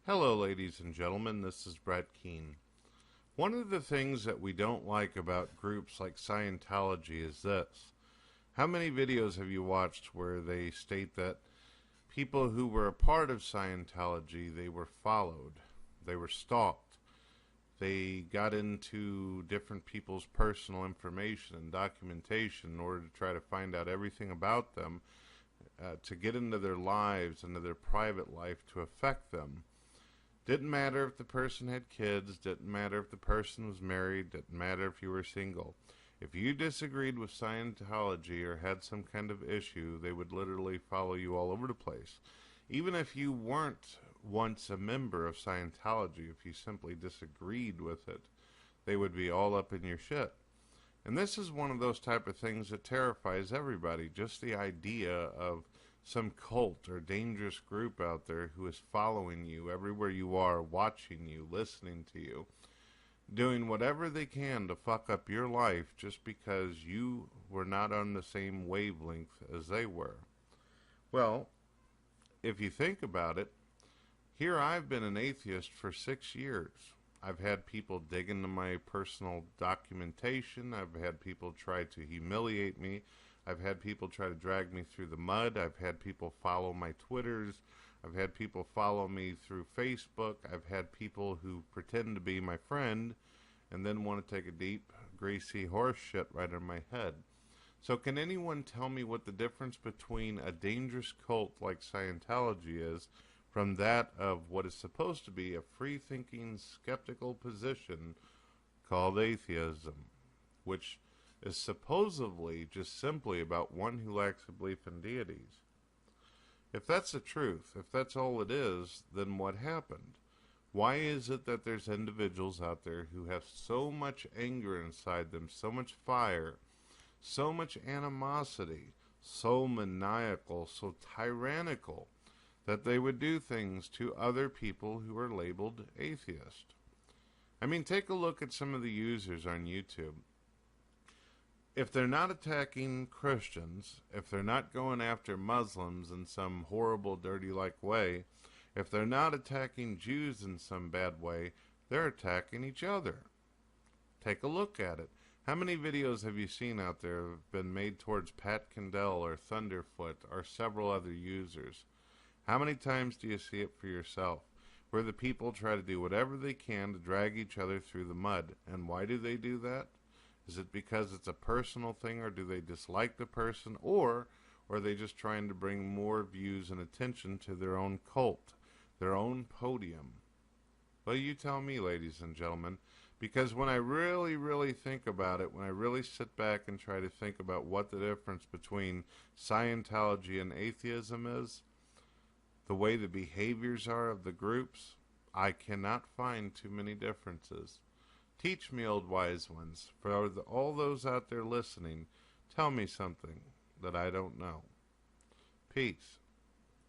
Hello, ladies and gentlemen. This is Keane. One of the things that we don't like about groups like Scientology is this. How many videos have you watched where they state that people who were a part of Scientology, they were followed, they were stalked, they got into different people's personal information and documentation in order to try to find out everything about them, to get into their lives, into their private life, to affect them. Didn't matter if the person had kids, didn't matter if the person was married, didn't matter if you were single. If you disagreed with Scientology or had some kind of issue, they would literally follow you all over the place. Even if you weren't once a member of Scientology, if you simply disagreed with it, they would be all up in your shit. And this is one of those type of things that terrifies everybody, just the idea of some cult or dangerous group out there who is following you everywhere you are, watching you, listening to you, doing whatever they can to fuck up your life just because you were not on the same wavelength as they were. Well, if you think about it, here I've been an atheist for 6 years. I've had people dig into my personal documentation. I've had people try to humiliate me. I've had people try to drag me through the mud. I've had people follow my Twitters. I've had people follow me through Facebook. I've had people who pretend to be my friend and then want to take a deep, greasy horse shit right on my head. So can anyone tell me what the difference between a dangerous cult like Scientology is from that of what is supposed to be a free-thinking, skeptical position called atheism, which is supposedly just simply about one who lacks a belief in deities? If that's the truth, if that's all it is, then what happened? Why is it that there's individuals out there who have so much anger inside them, so much fire, so much animosity, so maniacal, so tyrannical, that they would do things to other people who are labeled atheist? I mean, take a look at some of the users on YouTube. If they're not attacking Christians, if they're not going after Muslims in some horrible, dirty-like way, if they're not attacking Jews in some bad way, they're attacking each other. Take a look at it. How many videos have you seen out there that have been made towards Pat Kendall or Thunderfoot or several other users? How many times do you see it for yourself, where the people try to do whatever they can to drag each other through the mud? And why do they do that? Is it because it's a personal thing, or do they dislike the person, or are they just trying to bring more views and attention to their own cult, their own podium? Well, you tell me, ladies and gentlemen, because when I really, really think about it, when I really sit back and try to think about what the difference between Scientology and atheism is, the way the behaviors are of the groups, I cannot find too many differences. Teach me, old wise ones. For all those out there listening, tell me something that I don't know. Peace.